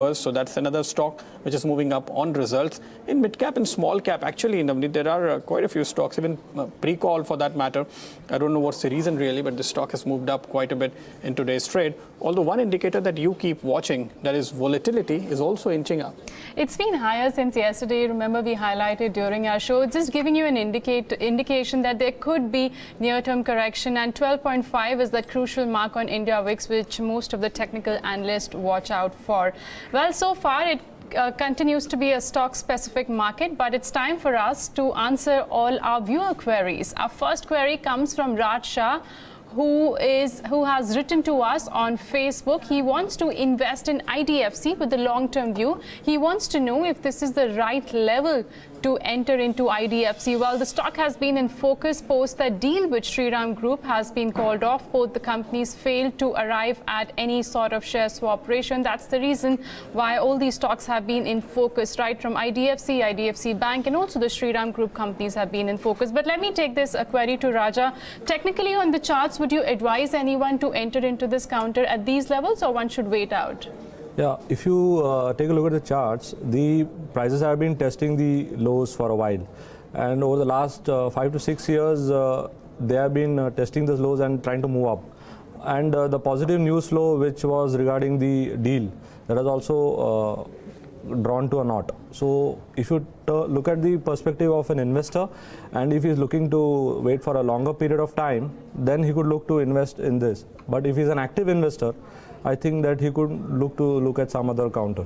So that's another stock which is moving up on results. In mid cap and small cap, actually, Navneet, there are quite a few stocks, even pre-call for that matter. I don't know what's the reason really, but the stock has moved up quite a bit in today's trade. Although one indicator that you keep watching, that is volatility, is also inching up. It's been higher since yesterday. Remember, we highlighted during our show, just giving you an indication that there could be near-term correction, and 12.5 is that crucial mark on India VIX, which most of the technical analysts watch out for. Well, so far it continues to be a stock-specific market, but it's time for us to answer all our viewer queries. Our first query comes from Raj Shah, who has written to us on Facebook. He wants to invest in IDFC with the long-term view. He wants to know if this is the right level to enter into IDFC. Well, the stock has been in focus post that deal with Shriram Group has been called off. Both the companies failed to arrive at any sort of share swap operation. That's the reason why all these stocks have been in focus, right from IDFC, IDFC Bank, and also the Shriram Group companies have been in focus. But let me take this query to Raja. Technically on the charts, would you advise anyone to enter into this counter at these levels, or one should wait out? Yeah, if you take a look at the charts, the prices have been testing the lows for a while, and over the last 5 to 6 years they have been testing those lows and trying to move up. And the positive news flow which was regarding the deal, that has also drawn to a knot. So if you look at the perspective of an investor, and if he's looking to wait for a longer period of time, then he could look to invest in this. But if he's an active investor, I think that he could look at some other counter.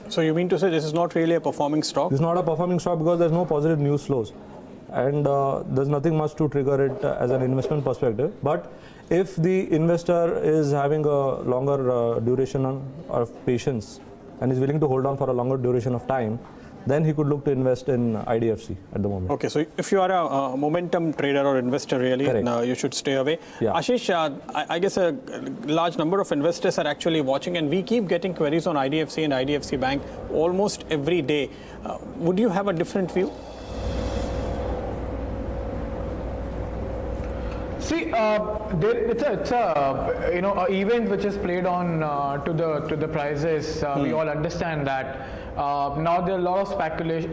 So you mean to say this is not really a performing stock? This is not a performing stock because there's no positive news flows, and there's nothing much to trigger it as an investment perspective. But if the investor is having a longer duration of patience and is willing to hold on for a longer duration of time, then he could look to invest in IDFC at the moment. Okay, so if you are a momentum trader or investor really, you should stay away. Yeah. Ashish, I guess a large number of investors are actually watching, and we keep getting queries on IDFC and IDFC Bank almost every day. Would you have a different view? See, it's a event which is played on to the prices. We all understand that. Now there are a lot of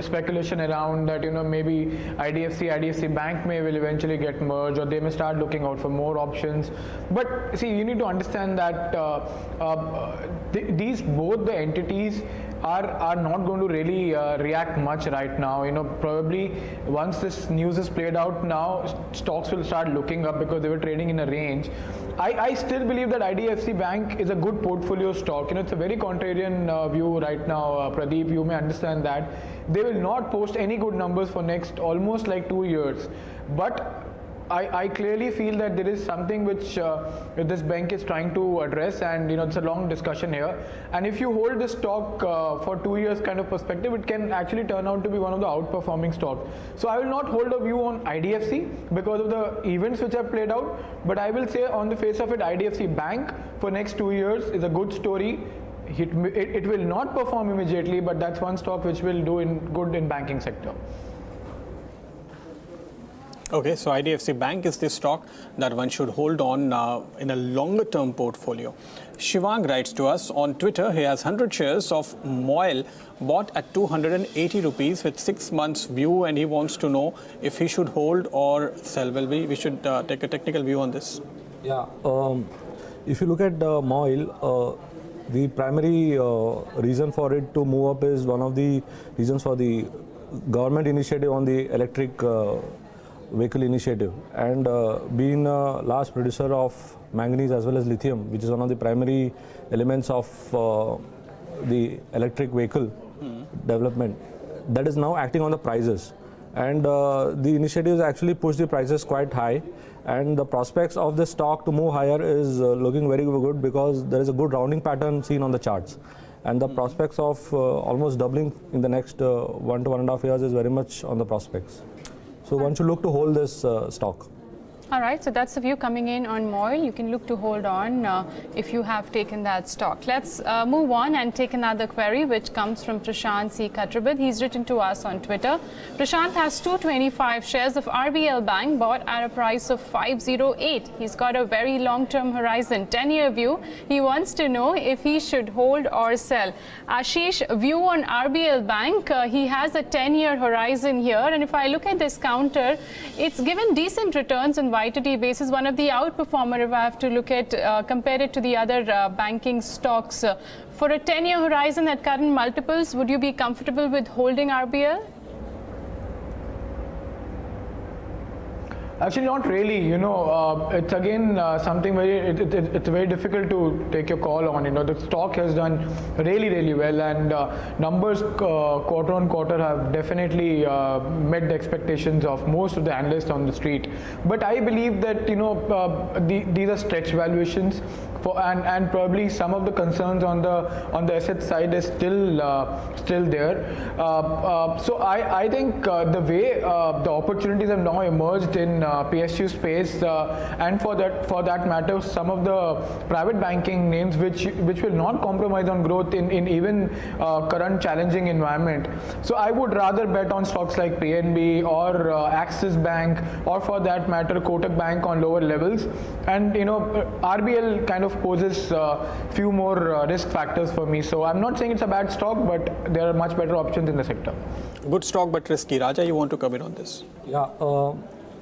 speculation around that, maybe IDFC Bank will eventually get merged, or they may start looking out for more options. But see, you need to understand that both the entities are not going to really react much right now. Probably once this news is played out, now stocks will start looking up because they were trading in a range. I still believe that IDFC Bank is a good portfolio stock. It's a very contrarian view right now, Pradeep. You may understand that they will not post any good numbers for next almost like 2 years. But I clearly feel that there is something which this bank is trying to address, and it's a long discussion here. And if you hold this stock for 2 years kind of perspective, it can actually turn out to be one of the outperforming stocks. So I will not hold a view on IDFC because of the events which have played out, but I will say on the face of it, IDFC Bank for next 2 years is a good story. It will not perform immediately, but that's one stock which will do good in banking sector. Okay, so IDFC Bank is the stock that one should hold on in a longer term portfolio. Shivang writes to us on Twitter. He has 100 shares of MOIL bought at 280 rupees with 6 months view, and he wants to know if he should hold or sell. Well, we should take a technical view on this. Yeah, if you look at MOIL, the primary reason for it to move up is one of the reasons for the government initiative on the electric vehicle initiative, and being a large producer of manganese as well as lithium, which is one of the primary elements of the electric vehicle development, that is now acting on the prices, and the initiatives actually push the prices quite high, and the prospects of the stock to move higher is looking very good because there is a good rounding pattern seen on the charts, and the prospects of almost doubling in the next 1 to 1.5 years is very much on the prospects. So one should look to hold this stock. All right, so that's the view coming in on Moil. You can look to hold on if you have taken that stock. Let's move on and take another query, which comes from Prashant C. Katrabid. He's written to us on Twitter. Prashant has 225 shares of RBL Bank bought at a price of 508. He's got a very long-term horizon, 10-year view. He wants to know if he should hold or sell. Ashish, view on RBL Bank, he has a 10-year horizon here, and if I look at this counter, it's given decent returns on YTD basis, one of the outperformer if I have to look at, compare it to the other banking stocks. For a 10-year horizon at current multiples, would you be comfortable with holding RBL? Actually, not really. It's again something it's very difficult to take a call on. The stock has done really well, and numbers quarter on quarter have definitely met the expectations of most of the analysts on the street. But I believe that these are stretch valuations. And probably some of the concerns on the asset side is still there. So I think the way the opportunities have now emerged in PSU space, and for that matter, some of the private banking names which will not compromise on growth in even current challenging environment. So I would rather bet on stocks like PNB or Axis Bank, or for that matter Kotak Bank on lower levels. And RBL kind of poses few more risk factors for me. So I'm not saying it's a bad stock, but there are much better options in the sector. Good stock but risky. Raja, you want to come in on this? Yeah.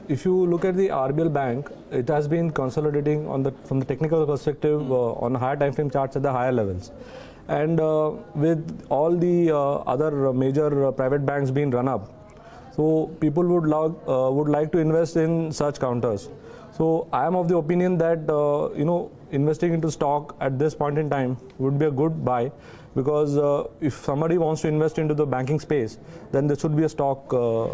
If you look at the RBL Bank, it has been consolidating from the technical perspective on higher time frame charts at the higher levels. And with all the other major private banks being run up, so people would like to invest in such counters. So I am of the opinion that investing into stock at this point in time would be a good buy, because if somebody wants to invest into the banking space, then this should be a stock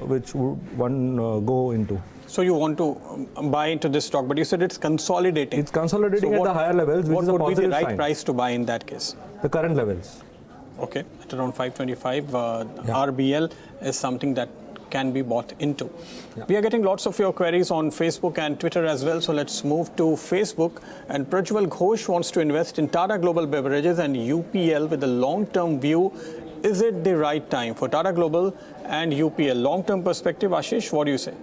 which one go into. So you want to buy into this stock, but you said it's consolidating. It's consolidating So at the higher levels, which what is a would be the positive right sign. price to buy in that case? The current levels. Okay, at around 525, RBL is something that can be bought into. Yeah. We are getting lots of your queries on Facebook and Twitter as well, so let's move to Facebook. And Prajwal Ghosh wants to invest in Tata Global Beverages and UPL with a long-term view. Is it the right time for Tata Global and UPL? Long-term perspective, Ashish, what do you say?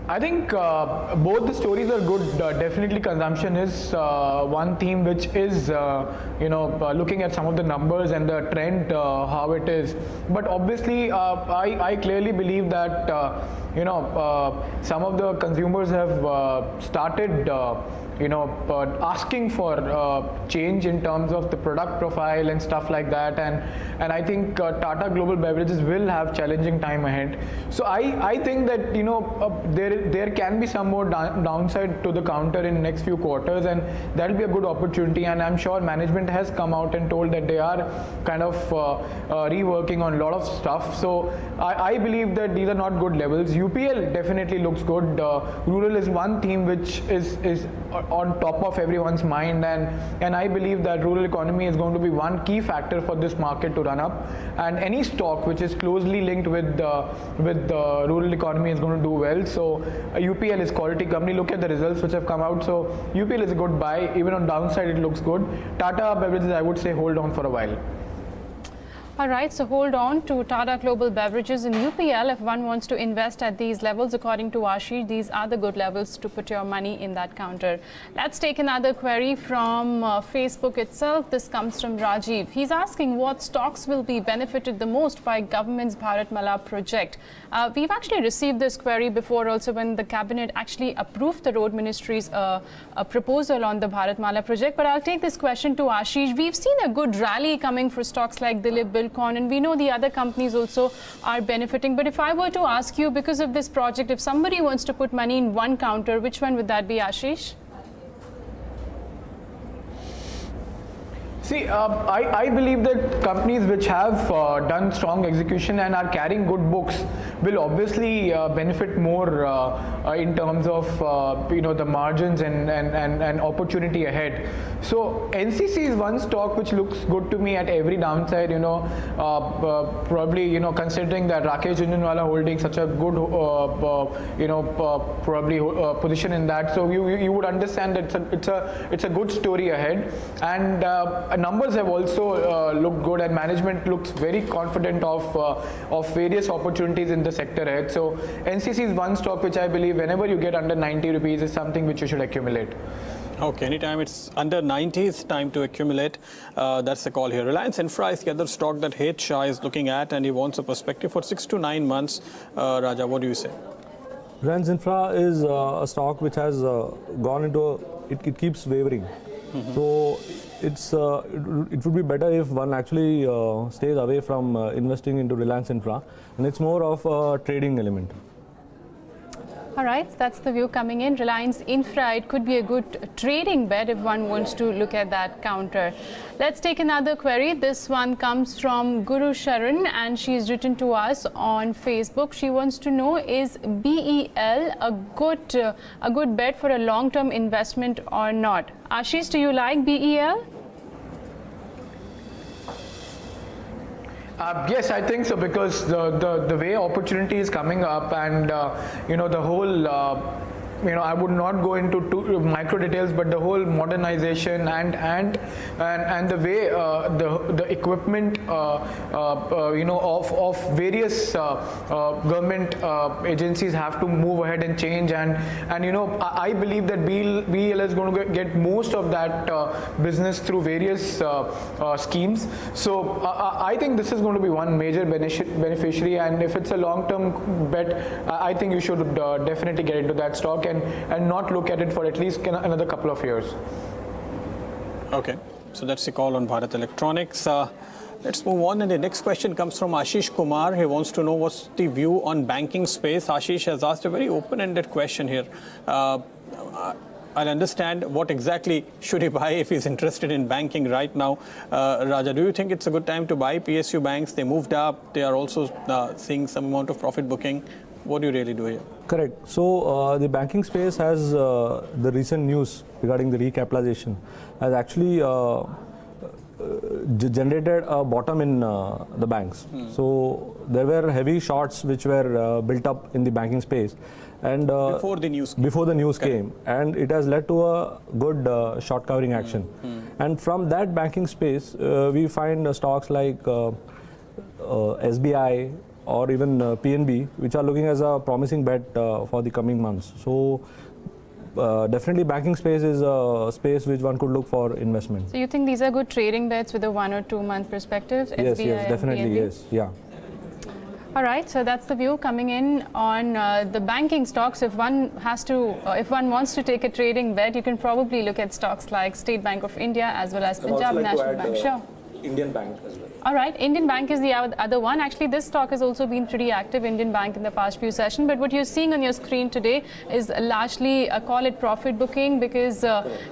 I think both the stories are good. Definitely consumption is one theme which is looking at some of the numbers and the trend, how it is. But obviously I clearly believe that some of the consumers have started asking for change in terms of the product profile and stuff like that, and I think Tata Global Beverages will have challenging time ahead. So I think that there can be some more downside to the counter in next few quarters, and that will be a good opportunity. And I'm sure management has come out and told that they are kind of reworking on a lot of stuff. So I believe that these are not good levels. UPL definitely looks good. Rural is one theme which is on top of everyone's mind, and I believe that rural economy is going to be one key factor for this market to run up, and any stock which is closely linked with the rural economy is going to do well. So UPL is quality company. Look at the results which have come out. So UPL is a good buy. Even on downside it looks good. Tata Beverages, I would say hold on for a while. All right, so hold on to Tata Global Beverages and UPL if one wants to invest at these levels. According to Ashish, these are the good levels to put your money in that counter. Let's take another query from Facebook itself. This comes from Rajiv. He's asking what stocks will be benefited the most by government's Bharatmala project. We've actually received this query before also when the cabinet actually approved the road ministry's proposal on the Bharatmala project. But I'll take this question to Ashish. We've seen a good rally coming for stocks like Dilip Bilkon, and we know the other companies also are benefiting. But if I were to ask you, because of this project, if somebody wants to put money in one counter, which one would that be, Ashish? See, I believe that companies which have done strong execution and are carrying good books will obviously benefit more in terms of the margins and opportunity ahead. So NCC is one stock which looks good to me at every downside. Probably considering that Rakesh Jhunjhunwala holding such a good probably position in that, so you would understand that it's a good story ahead, and numbers have also looked good, and management looks very confident of various opportunities in the sector ahead. So NCC is one stock which I believe whenever you get under 90 rupees is something which you should accumulate. Okay, anytime it's under 90, it's time to accumulate. That's the call here. Reliance Infra is the other stock that H. Shah is looking at, and he wants a perspective for 6 to 9 months. Raja, what do you say? Reliance Infra is a stock which has gone into it keeps wavering. So it would be better if one actually stays away from investing into Reliance Infra, and it's more of a trading element. All right, that's the view coming in. Reliance Infra, it could be a good trading bet if one wants to look at that counter. Let's take another query. This one comes from Guru Sharan, and she's written to us on Facebook. She wants to know, is BEL a good bet for a long-term investment or not? Ashish, do you like BEL? Yes, I think so, because the way opportunity is coming up, and the whole I would not go into micro details, but the whole modernization and the way the equipment of various government agencies have to move ahead and change, and I believe that BEL is going to get most of that business through various schemes. So I think this is going to be one major beneficiary, and if it's a long-term bet, I think you should definitely get into that stock and not look at it for at least another couple of years. Okay, so that's the call on Bharat Electronics. Let's move on, and the next question comes from Ashish Kumar. He wants to know what's the view on banking space. Ashish has asked a very open-ended question here. I'll understand what exactly should he buy if he's interested in banking right now. Raja, do you think it's a good time to buy PSU banks? They moved up. They are also seeing some amount of profit booking. What do you really do here? Correct. So the banking space has the recent news regarding the recapitalization has actually generated a bottom in the banks. So there were heavy shorts which were built up in the banking space, and before the news came, and it has led to a good short covering action. And from that banking space, we find stocks like SBI or even PNB, which are looking as a promising bet for the coming months. So definitely banking space is a space which one could look for investment. So you think these are good trading bets with a 1 or 2 month perspective? Yes, SBI yes, definitely, and PNB? yes, yeah. All right, so that's the view coming in on the banking stocks. If one wants to take a trading bet, you can probably look at stocks like State Bank of India as well as Punjab National Bank. Sure. Indian Bank as well. All right, Indian Bank is the other one. Actually, this stock has also been pretty active, Indian Bank, in the past few sessions. But what you're seeing on your screen today is largely, call it profit booking, because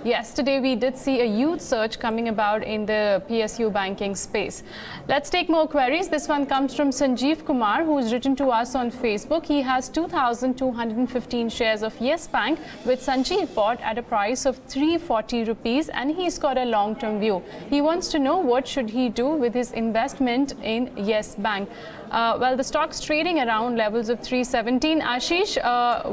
yesterday we did see a huge surge coming about in the PSU banking space. Let's take more queries. This one comes from Sanjeev Kumar, who's written to us on Facebook. He has 2,215 shares of Yes Bank, which Sanjeev bought at a price of 340 rupees, and he's got a long-term view. He wants to know what should he do with his investment in Yes Bank. Well, the stock's trading around levels of 317. Ashish,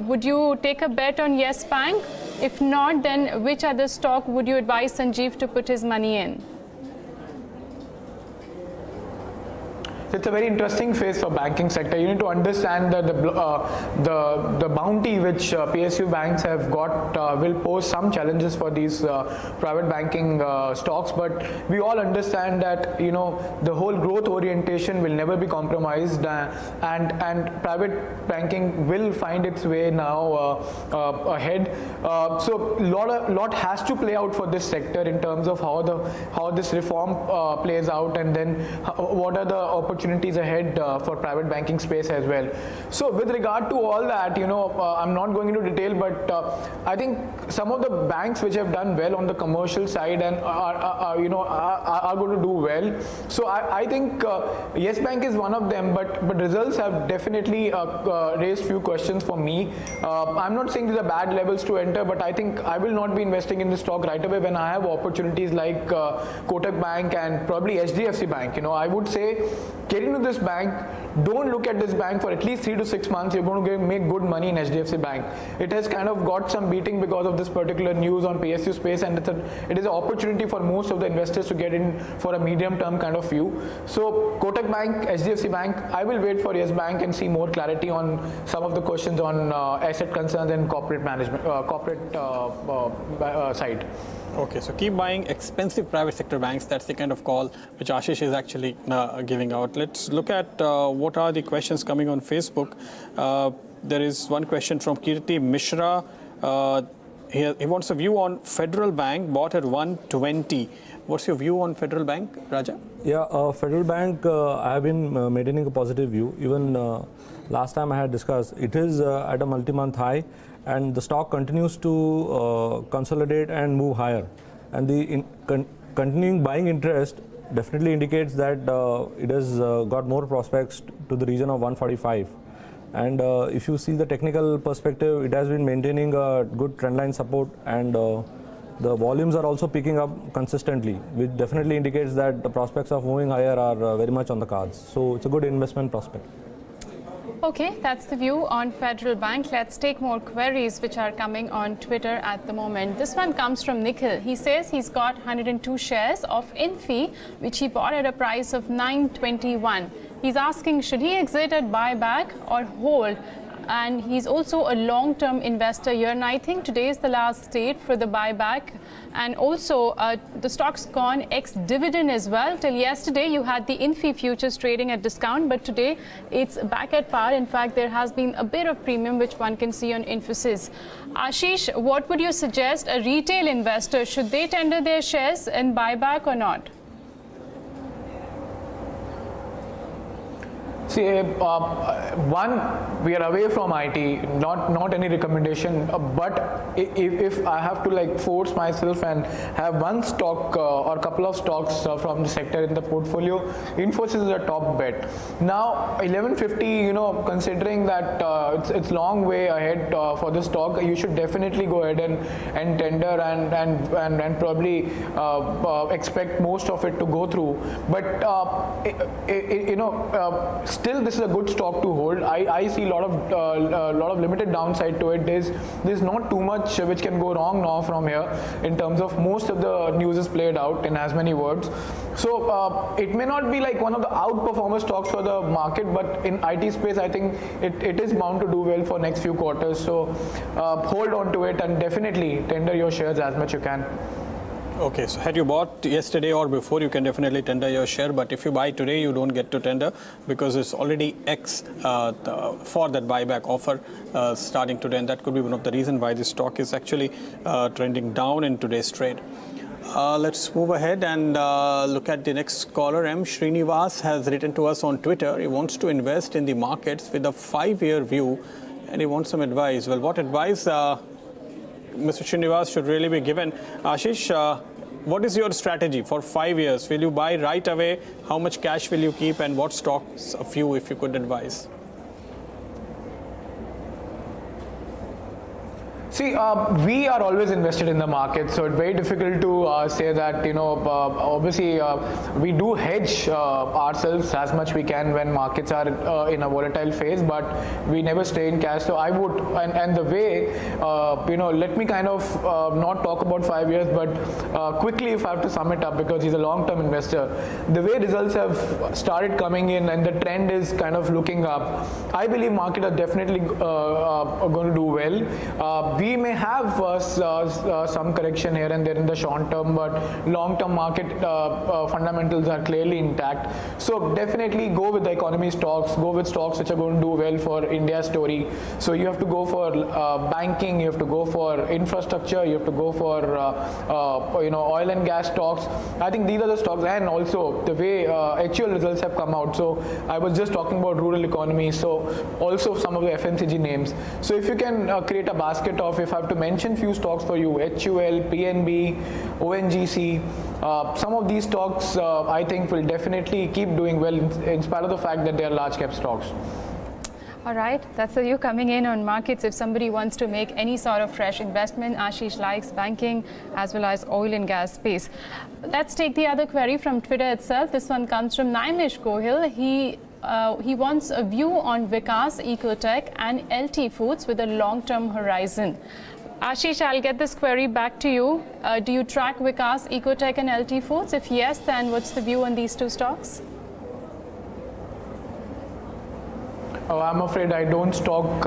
would you take a bet on Yes Bank? If not, then which other stock would you advise Sanjeev to put his money in? It's a very interesting phase for banking sector. You need to understand that the bounty which PSU banks have got will pose some challenges for these private banking stocks. But we all understand that the whole growth orientation will never be compromised, and private banking will find its way now ahead. So lot has to play out for this sector in terms of how this reform plays out, and then what are the opportunities opportunities ahead for private banking space as well. So with regard to all that, I'm not going into detail, but I think some of the banks which have done well on the commercial side and are going to do well. So I think Yes Bank is one of them, but results have definitely raised few questions for me. I'm not saying these are bad levels to enter, but I think I will not be investing in this stock right away when I have opportunities like Kotak Bank and probably HDFC Bank. I would say get into this bank. Don't look at this bank for at least 3 to 6 months. You're going to make good money in HDFC Bank. It has kind of got some beating because of this particular news on PSU space, and it is an opportunity for most of the investors to get in for a medium-term kind of view. So Kotak Bank, HDFC Bank, I will wait for Yes Bank and see more clarity on some of the questions on asset concerns and corporate management, side. Okay, so keep buying expensive private sector banks. That's the kind of call which Ashish is actually giving out. Let's look at what are the questions coming on Facebook. There is one question from Kirti Mishra. He wants a view on Federal Bank, bought at 120. What's your view on Federal Bank, Raja? Yeah, Federal Bank, I have been maintaining a positive view. Even last time I had discussed, it is at a multi-month high, and the stock continues to consolidate and move higher. And the continuing buying interest definitely indicates that it has got more prospects to the region of 145. And if you see the technical perspective, it has been maintaining a good trendline support, and the volumes are also picking up consistently, which definitely indicates that the prospects of moving higher are very much on the cards. So it's a good investment prospect. Okay, that's the view on Federal Bank. Let's take more queries which are coming on Twitter at the moment. This one comes from Nikhil. He says he's got 102 shares of Infi, which he bought at a price of 921. He's asking, should he exit at buyback or hold? And he's also a long-term investor here, and I think today is the last date for the buyback. And also, the stock's gone ex-dividend as well. Till yesterday, you had the Infi futures trading at discount, but today it's back at par. In fact, there has been a bit of premium, which one can see on Infosys. Ashish, what would you suggest a retail investor? Should they tender their shares in buyback or not? See, one, we are away from IT, not any recommendation, but if I have to force myself and have one stock or couple of stocks from the sector in the portfolio, Infosys is a top bet. Now, 1150, considering that it's long way ahead for the stock, you should definitely go ahead and tender and probably expect most of it to go through. But, still, this is a good stock to hold. I see a lot of limited downside to it. There's not too much which can go wrong now from here in terms of most of the news is played out in as many words. So it may not be like one of the outperformer stocks for the market, but in IT space, I think it is bound to do well for next few quarters. So hold on to it and definitely tender your shares as much you can. Okay, so had you bought yesterday or before, you can definitely tender your share. But if you buy today, you don't get to tender because it's already X for that buyback offer starting today. And that could be one of the reasons why this stock is actually trending down in today's trade. Let's move ahead and look at the next caller. M. Srinivas has written to us on Twitter. He wants to invest in the markets with a 5-year view, and he wants some advice. Well, what advice Mr. Srinivas should really be given? Ashish, what is your strategy for 5 years? Will you buy right away? How much cash will you keep, and what stocks, a few, if you could advise? See, we are always invested in the market, so it's very difficult to say that, obviously we do hedge ourselves as much we can when markets are in a volatile phase, but we never stay in cash. So I would, and the way, let me kind of not talk about 5 years, but quickly if I have to sum it up, because he's a long-term investor, the way results have started coming in and the trend is kind of looking up, I believe market are definitely going to do well. We we may have some correction here and there in the short term, but long-term market fundamentals are clearly intact. So definitely go with the economy stocks, go with stocks which are going to do well for India's story. So you have to go for banking, you have to go for infrastructure, you have to go for oil and gas stocks. I think these are the stocks, and also the way HUL results have come out. So I was just talking about rural economy, so also some of the FMCG names. So if you can create a basket of, if I have to mention few stocks for you, HUL, PNB, ONGC, some of these stocks I think will definitely keep doing well in spite of the fact that they are large cap stocks. All right, that's the view coming in on markets. If somebody wants to make any sort of fresh investment, Ashish likes banking as well as oil and gas space. Let's take the other query from Twitter itself. This one comes from Naimish Gohil. He wants a view on Vikas Ecotech and LT Foods with a long-term horizon. Ashish, I'll get this query back to you. Do you track Vikas Ecotech and LT Foods? If yes, then what's the view on these two stocks? Oh, I'm afraid I don't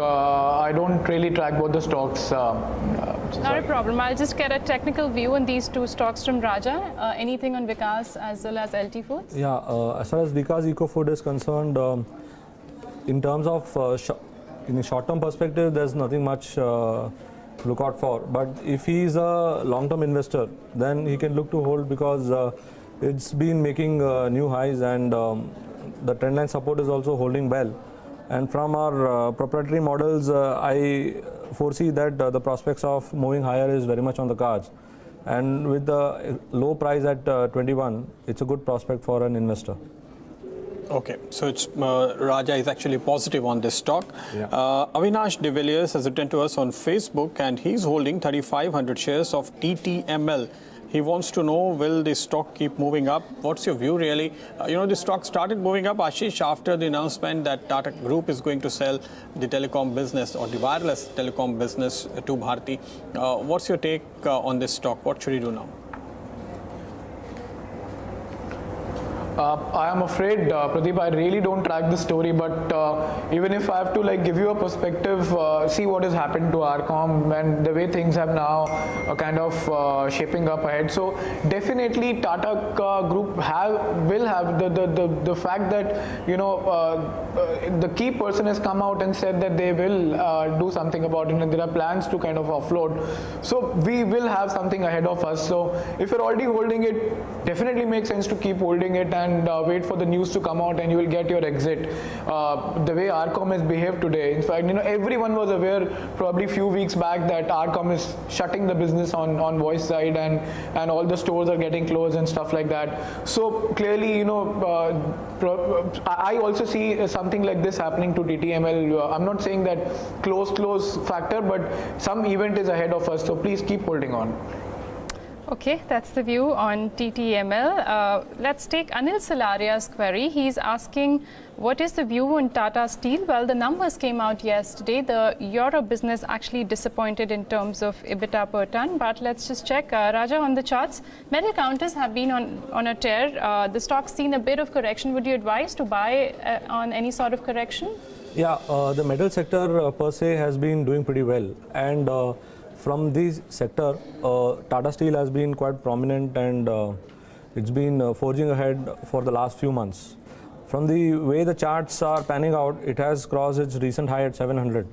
I don't really track both the stocks. Not a problem. I'll just get a technical view on these two stocks from Raja. Anything on Vikas as well as LT Foods? Yeah, as far as Vikas EcoFood is concerned, in terms of in a short-term perspective, there's nothing much to look out for. But if he's a long-term investor, then he can look to hold, because it's been making new highs, and the trendline support is also holding well. And from our proprietary models, I foresee that the prospects of moving higher is very much on the cards. And with the low price at 21, it's a good prospect for an investor. Okay, so it's Raja is actually positive on this stock. Yeah. Avinash De Villiers has written to us on Facebook, and he's holding 3,500 shares of TTML. He wants to know, will the stock keep moving up? What's your view really? The stock started moving up, Ashish, after the announcement that Tata Group is going to sell the telecom business or the wireless telecom business to Bharti. What's your take on this stock? What should he do now? I am afraid, Pradeep, I really don't track the story, but even if I have to give you a perspective, see what has happened to Arcom and the way things have now kind of shaping up ahead. So definitely Tata Group will have the fact that the key person has come out and said that they will do something about it, and there are plans to kind of offload. So we will have something ahead of us. So if you're already holding it, definitely makes sense to keep holding it and wait for the news to come out, and you will get your exit. The way Arcom has behaved today, in fact, everyone was aware probably a few weeks back that Arcom is shutting the business on voice side, and all the stores are getting closed and stuff like that. So clearly, I also see something like this happening to TTML. I'm not saying that close factor, but some event is ahead of us. So please keep holding on. Okay, that's the view on TTML. Let's take Anil Salaria's query. He's asking, what is the view on Tata Steel? Well, the numbers came out yesterday. The Europe business actually disappointed in terms of EBITDA per ton. But let's just check. Raja, on the charts, metal counters have been on a tear. The stock's seen a bit of correction. Would you advise to buy on any sort of correction? Yeah, the metal sector per se has been doing pretty well. And from this sector, Tata Steel has been quite prominent, and it's been forging ahead for the last few months. From the way the charts are panning out, it has crossed its recent high at 700.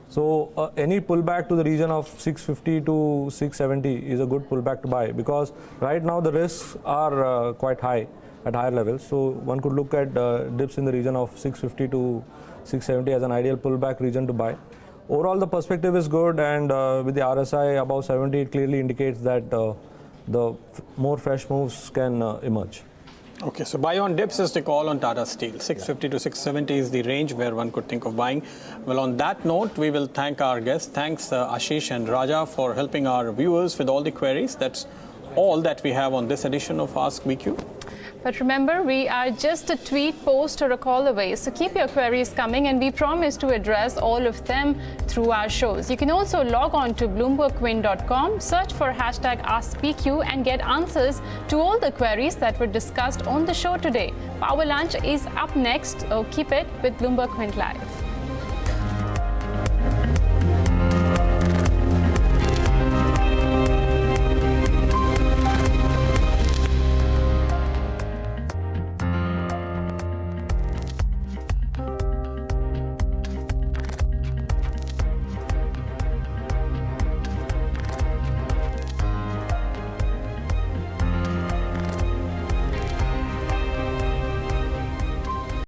So any pullback to the region of 650 to 670 is a good pullback to buy, because right now the risks are quite high at higher levels. So one could look at dips in the region of 650 to 670 as an ideal pullback region to buy. Overall, the perspective is good, and with the RSI above 70, it clearly indicates that the more fresh moves can emerge. Okay, so buy on dips is the call on Tata Steel. 650 to 670 is the range where one could think of buying. Well, on that note, we will thank our guests. Thanks Ashish and Raja for helping our viewers with all the queries. That's all that we have on this edition of Ask BQ. But remember, we are just a tweet, post, or a call away. So keep your queries coming, and we promise to address all of them through our shows. You can also log on to BloombergQuint.com, search for #AskBQ, and get answers to all the queries that were discussed on the show today. Power Lunch is up next. Keep it with Bloomberg Quint Live.